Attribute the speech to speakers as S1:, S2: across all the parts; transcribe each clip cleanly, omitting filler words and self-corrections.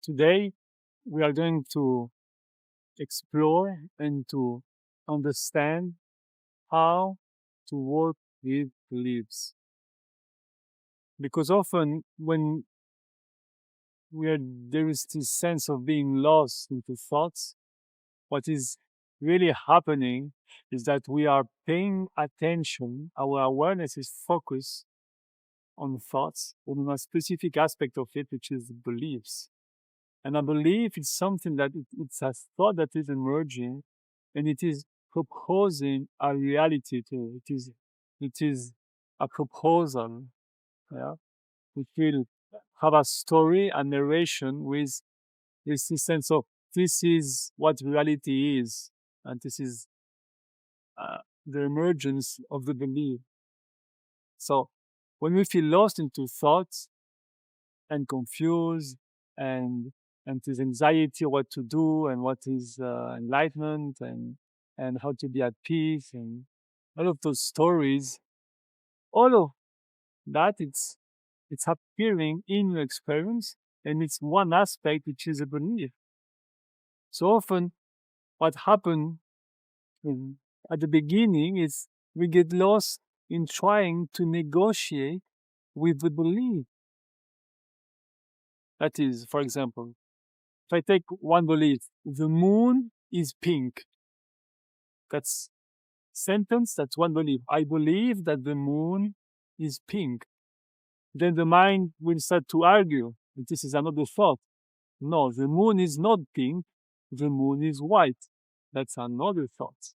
S1: Today, we are going to explore and to understand how to work with beliefs. Because often, when there is this sense of being lost into thoughts, what is really happening is that we are paying attention, our awareness is focused on thoughts, on a specific aspect of it, which is beliefs. And I believe it's something that it's a thought that is emerging and it is proposing a reality to it is a proposal, yeah, which will have a story, a narration with this sense of this is what reality is, and this is the emergence of the belief. So when we feel lost into thoughts and confused and this anxiety what to do and what is enlightenment and how to be at peace and all of those stories, all of that it's appearing in your experience, and it's one aspect which is a belief. So often what happens at the beginning is we get lost in trying to negotiate with the belief. That is, for example, if I take one belief, the moon is pink. That's sentence, that's one belief. I believe that the moon is pink. Then the mind will start to argue. This is another thought. No, the moon is not pink. The moon is white. That's another thought.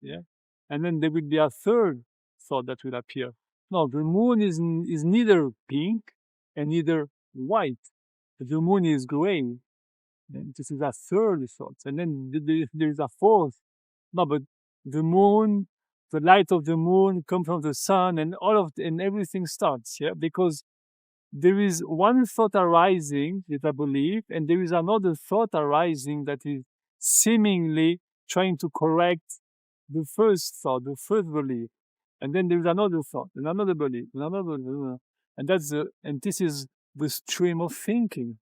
S1: Yeah. And then there will be a third thought that will appear. No, the moon is neither pink and neither white. The moon is gray. And this is a third thought. And then there is a fourth. No, but the moon, the light of the moon comes from the sun, and and everything starts, yeah? Because there is one thought arising that I believe, and there is another thought arising that is seemingly trying to correct the first thought, the first belief. And then there is another thought, and another belief, and another, and this is the stream of thinking.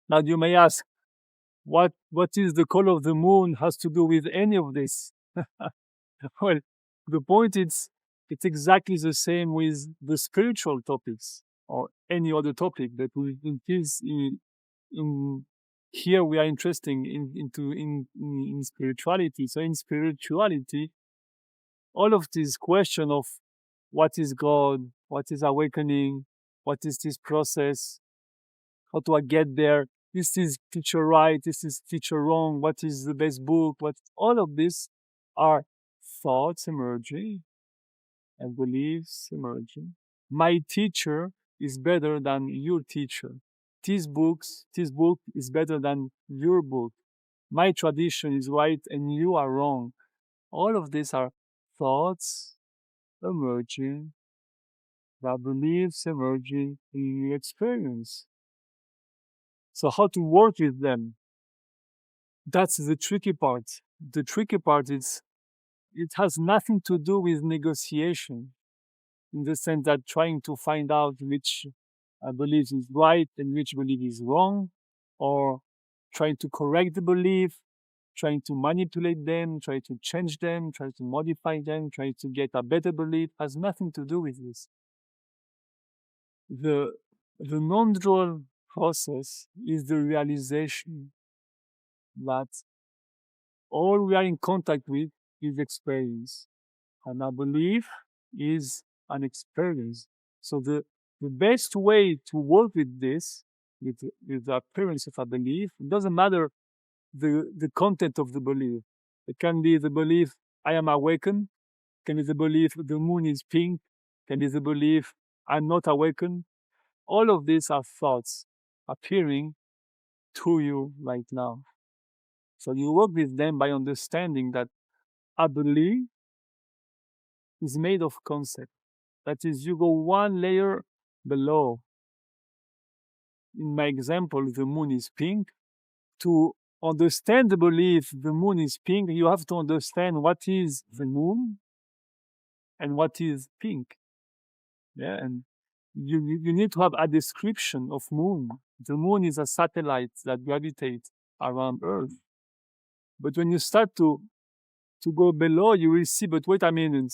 S1: Now you may ask, what is the color of the moon has to do with any of this? Well, the point is it's exactly the same with the spiritual topics or any other topic that we in here we are interested in spirituality. So in spirituality, all of this question of what is God, what is awakening, what is this process, how do I get there? Is this teacher right? Is this teacher wrong? What is the best book? What all of this are thoughts emerging and beliefs emerging. My teacher is better than your teacher. This book is better than your book. My tradition is right and you are wrong. All of these are thoughts emerging, the beliefs emerging in your experience. So how to work with them? That's the tricky part. The tricky part is it has nothing to do with negotiation in the sense that trying to find out which belief is right and which belief is wrong, or trying to correct the belief, trying to manipulate them, try to change them, try to modify them, try to get a better belief has nothing to do with this. The non-dual process is the realization that all we are in contact with is experience, and our belief is an experience. So the best way to work with this, with the appearance of a belief, it doesn't matter the content of the belief. It can be the belief I am awakened, can be the belief the moon is pink, can be the belief I'm not awakened. All of these are thoughts appearing to you right now. So you work with them by understanding that a belief is made of concept. That is, you go one layer below. In my example, the moon is pink. To understand the belief the moon is pink, you have to understand what is the moon and what is pink. Yeah, and you need to have a description of moon. The moon is a satellite that gravitates around Earth. But when you start to go below, you will see, but wait a minute,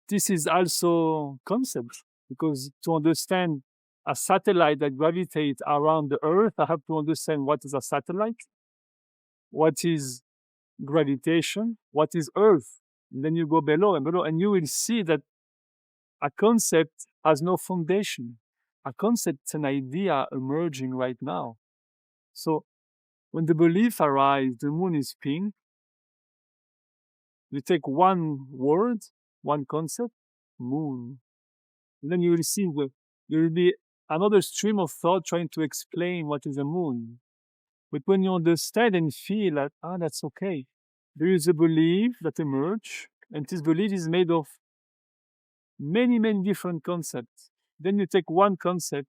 S1: this is also concept, because to understand a satellite that gravitates around the Earth, I have to understand what is a satellite, what is gravitation, what is Earth. And then you go below and below, and you will see that a concept has no foundation. A concept is an idea emerging right now. So when the belief arises, the moon is pink, you take one word, one concept, moon. And then you will see there will be another stream of thought trying to explain what is a moon. But when you understand and feel that, that's okay. There is a belief that emerges, and this belief is made of many, many different concepts. Then you take one concept,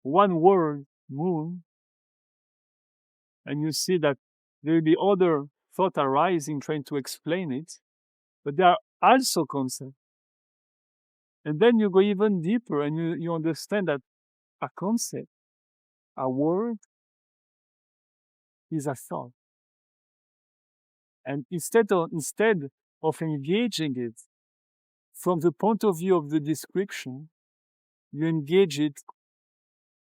S1: one word, moon, and you see that there will be other thought arising trying to explain it, but there are also concepts. And then you go even deeper and you understand that a concept, a word, is a thought. And instead of engaging it from the point of view of the description, you engage it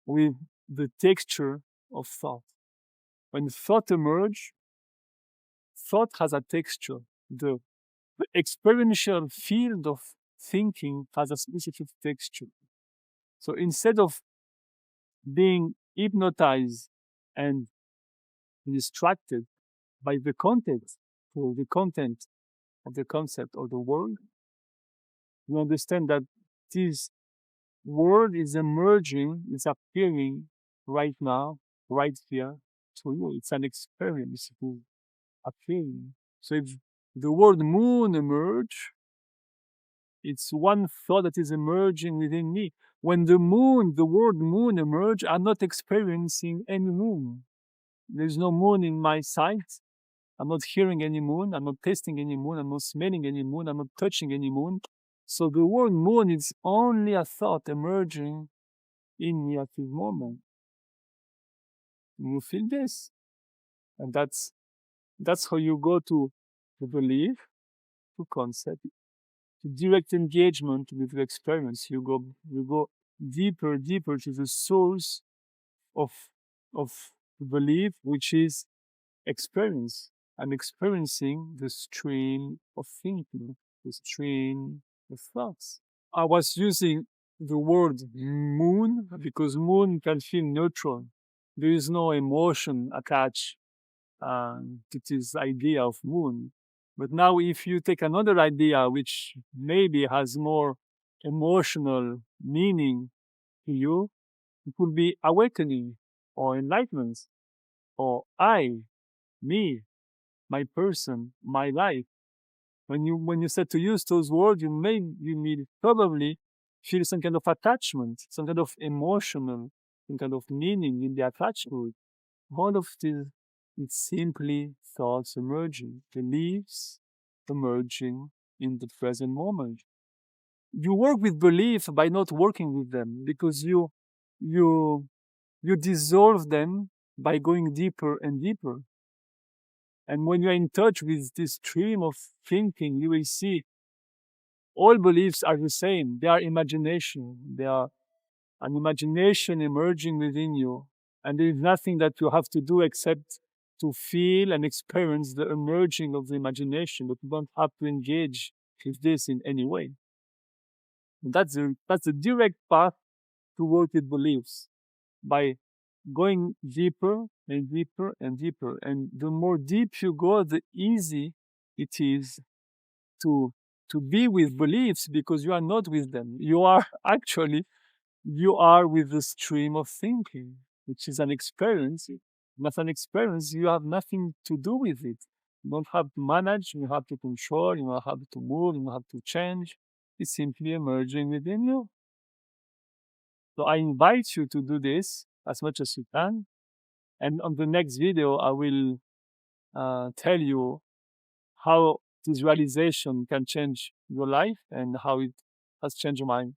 S1: with the texture of thought. When thought emerges, thought has a texture. The experiential field of thinking has a specific texture. So instead of being hypnotized and distracted by the content or the content of the concept or the word, you understand that this word is emerging, is appearing right now, right here to you. It's an experience to appearing. So if the word moon emerge, it's one thought that is emerging within me. When the word moon emerge, I'm not experiencing any moon. There's no moon in my sight. I'm not hearing any moon. I'm not tasting any moon. I'm not smelling any moon. I'm not touching any moon. So the word moon is only a thought emerging in me at this moment. You feel this? And that's how you go to belief, to concept, to direct engagement with the experience. You go deeper to the source of the belief, which is experience. I'm experiencing the stream of thinking, the stream of thoughts. I was using the word moon because moon can feel neutral. There is no emotion attached to this idea of moon. But now, if you take another idea which maybe has more emotional meaning to you, it could be awakening or enlightenment or I, me, my person, my life. When you start to use those words, you may probably feel some kind of attachment, some kind of emotional, some kind of meaning in the attachment. All of this is simply thoughts emerging, beliefs emerging in the present moment. You work with belief by not working with them because you dissolve them by going deeper and deeper. And when you're in touch with this stream of thinking, you will see all beliefs are the same. They are imagination. They are an imagination emerging within you. And there is nothing that you have to do except to feel and experience the emerging of the imagination, but you don't have to engage with this in any way. And that's the direct path to work with beliefs by going deeper and deeper and deeper. And the more deep you go, the easy it is to be with beliefs because you are not with them. You are actually with the stream of thinking, which is an experience. Not an experience, you have nothing to do with it. You don't have to manage, you have to control, you don't have to move, you don't have to change. It's simply emerging within you. So I invite you to do this as much as you can. And on the next video, I will tell you how this realization can change your life and how it has changed mine.